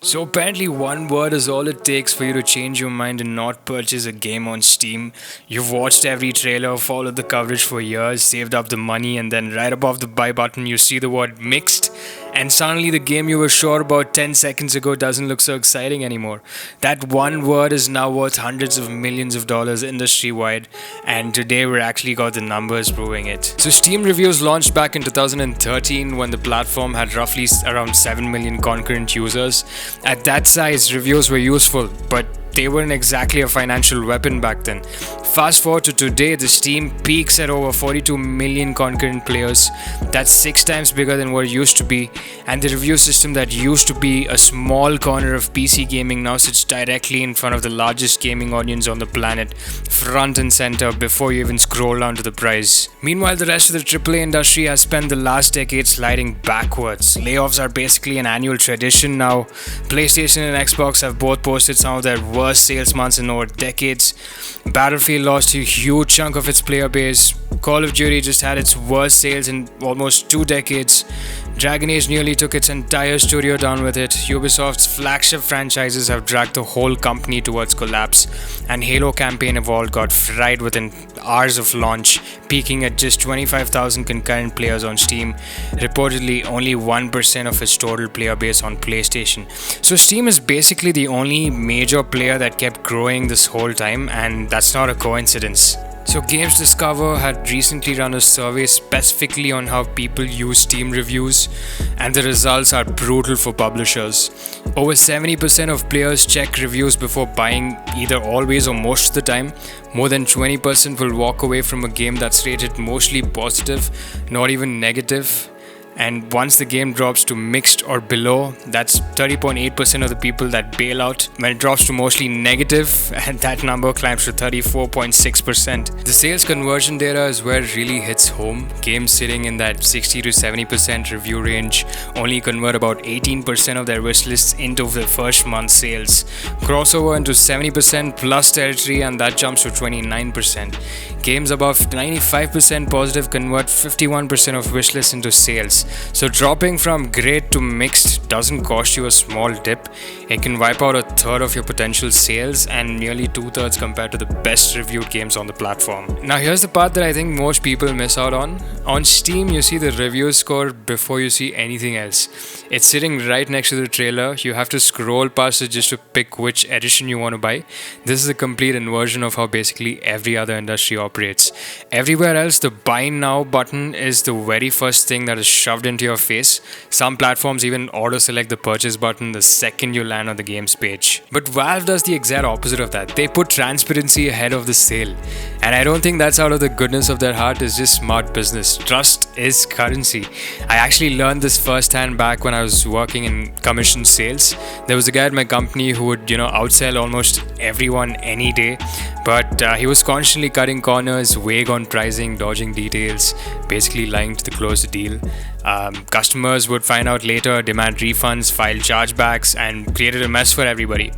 So apparently one word is all it takes for you to change your mind and not purchase a game on Steam. You've watched every trailer, followed the coverage for years, saved up the money, and then right above the buy button you see the word mixed, and suddenly the game you were sure about 10 seconds ago doesn't look so exciting anymore. That one word is now worth hundreds of millions of dollars industry wide, and today we actually got the numbers proving it. So Steam reviews launched back in 2013 when the platform had roughly around 7 million concurrent users. At that size, reviews were useful, but they weren't exactly a financial weapon back then. Fast forward to today, the Steam peaks at over 42 million concurrent players. That's 6 times bigger than what it used to be, and the review system that used to be a small corner of PC gaming now sits directly in front of the largest gaming audience on the planet, front and center before you even scroll down to the price. Meanwhile, the rest of the AAA industry has spent the last decade sliding backwards. Layoffs are basically an annual tradition now. PlayStation and Xbox have both posted some of their worst sales months in over decades. Battlefield lost a huge chunk of its player base. Call of Duty just had its worst sales in almost 2 decades. Dragon Age nearly took its entire studio down with it. Ubisoft's flagship franchises have dragged the whole company towards collapse, and Halo campaign Evolved got fried within hours of launch, peaking at just 25,000 concurrent players on Steam, reportedly only 1% of its total player base on PlayStation. So Steam is basically the only major player that kept growing this whole time, and that's not a coincidence. So Games Discover had recently run a survey specifically on how people use Steam reviews, and the results are brutal for publishers. Over 70% of players check reviews before buying, either always or most of the time. More than 20% will walk away from a game that's rated mostly positive, not even negative. And once the game drops to mixed or below, that's 30.8% of the people that bail out. When it drops to mostly negative, and that number climbs to 34.6%. The sales conversion data is where it really hits home. Games sitting in that 60 to 70% review range only convert about 18% of their wishlists into the first month's sales. Crossover into 70% plus territory, and that jumps to 29%. Games above 95% positive convert 51% of wishlists into sales. So dropping from great to mixed doesn't cost you a small dip. It can wipe out a third of your potential sales and nearly 2/3 compared to the best reviewed games on the platform. Now here's the part that I think most people miss out on. On Steam, you see the review score before you see anything else. It's sitting right next to the trailer. You have to scroll past it just to pick which edition you want to buy. This is a complete inversion of how basically every other industry operates. Everywhere else, the buy now button is the very first thing that is shoved into your face. Some platforms even auto-select the purchase button the second you land on the game's page. But Valve does the exact opposite of that. They put transparency ahead of the sale. And I don't think that's out of the goodness of their heart, it's just smart business. Trust is currency. I actually learned this firsthand back when I was working in commission sales. There was a guy at my company who would, outsell almost everyone any day. But he was constantly cutting corners, vague on pricing, dodging details, basically lying to close the deal. Customers would find out later, demand refunds, file chargebacks, and created a mess for everybody.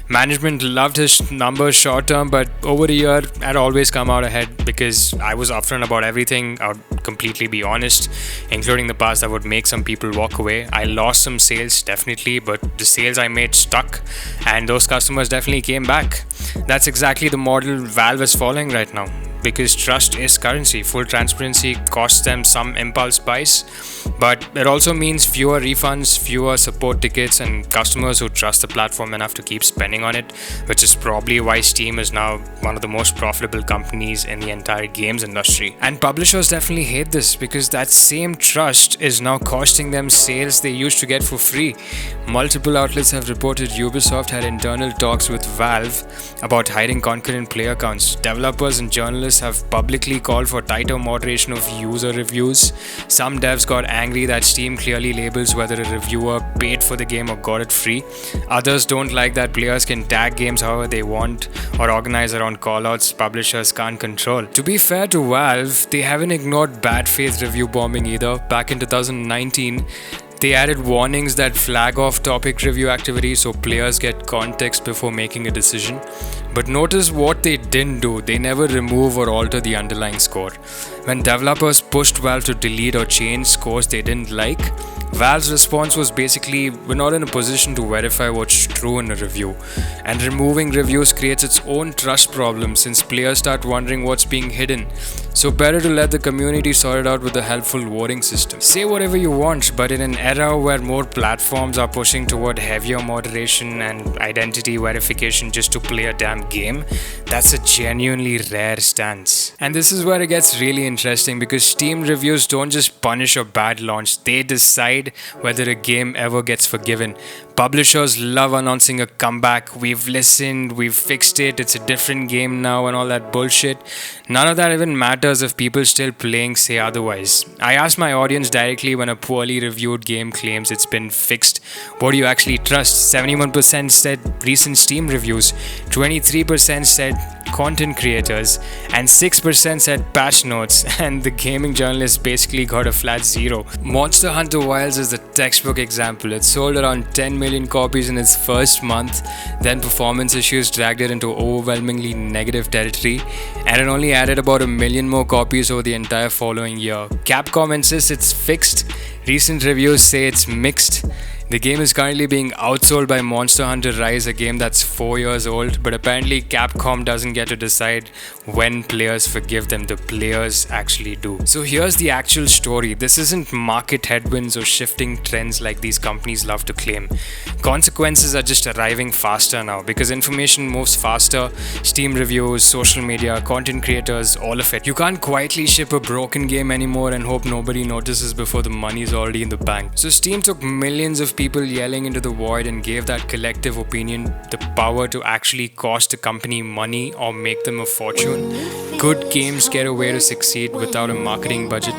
Management loved his numbers short term, but over the year, I'd always come out ahead because I was upfront about everything. I would completely be honest, including the parts that would make some people walk away. I lost some sales, definitely, but the sales I made stuck, and those customers definitely came back. That's exactly the model Valve is following right now. Because trust is currency. Full transparency costs them some impulse buys, but it also means fewer refunds, fewer support tickets, and customers who trust the platform enough to keep spending on it, which is probably why Steam is now one of the most profitable companies in the entire games industry. And publishers definitely hate this because that same trust is now costing them sales they used to get for free. Multiple outlets have reported Ubisoft had internal talks with Valve about hiding concurrent player counts. Developers and journalists have publicly called for tighter moderation of user reviews. Some devs got angry that Steam clearly labels whether a reviewer paid for the game or got it free. Others don't like that players can tag games however they want or organize around callouts publishers can't control. To be fair to Valve, they haven't ignored bad faith review bombing either. Back in 2019, they added warnings that flag off topic review activity so players get context before making a decision. But notice what they didn't do. They never remove or alter the underlying score. When developers pushed Valve to delete or change scores they didn't like, Valve's response was basically, we're not in a position to verify what's true in a review. And removing reviews creates its own trust problem since players start wondering what's being hidden. So better to let the community sort it out with a helpful voting system. Say whatever you want, but in an era where more platforms are pushing toward heavier moderation and identity verification just to play a damn game, that's a genuinely rare stance. And this is where it gets really interesting because Steam reviews don't just punish a bad launch, they decide whether a game ever gets forgiven. Publishers love announcing a comeback. We've listened, we've fixed it, it's a different game now, and all that bullshit. None of that even matters if people still playing say otherwise. I asked my audience directly when a poorly reviewed game claims it's been fixed, what do you actually trust? 71% said recent Steam reviews, 23% said content creators, and 6% said patch notes, and the gaming journalist basically got a flat 0. Monster Hunter Wilds is the textbook example. It sold around 10 million copies in its first month, then performance issues dragged it into overwhelmingly negative territory, and it only added about 1 million more copies over the entire following year. Capcom insists it's fixed, recent reviews say it's mixed. The game is currently being outsold by Monster Hunter Rise, a game that's 4 years old, but apparently Capcom doesn't get to decide when players forgive them, the players actually do. So here's the actual story. This isn't market headwinds or shifting trends like these companies love to claim. Consequences are just arriving faster now because information moves faster. Steam reviews, social media, content creators, all of it. You can't quietly ship a broken game anymore and hope nobody notices before the money's already in the bank. So Steam took millions of people yelling into the void and gave that collective opinion the power to actually cost a company money or make them a fortune. Good games get a way to succeed without a marketing budget.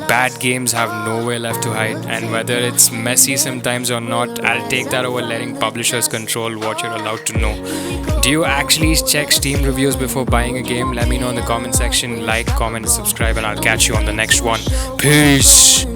Bad games have nowhere left to hide, and whether it's messy sometimes or not, I'll take that over letting publishers control what you're allowed to know. Do you actually check Steam reviews before buying a game? Let me know in the comment section. Like, comment, and subscribe, and I'll catch you on the next one. Peace!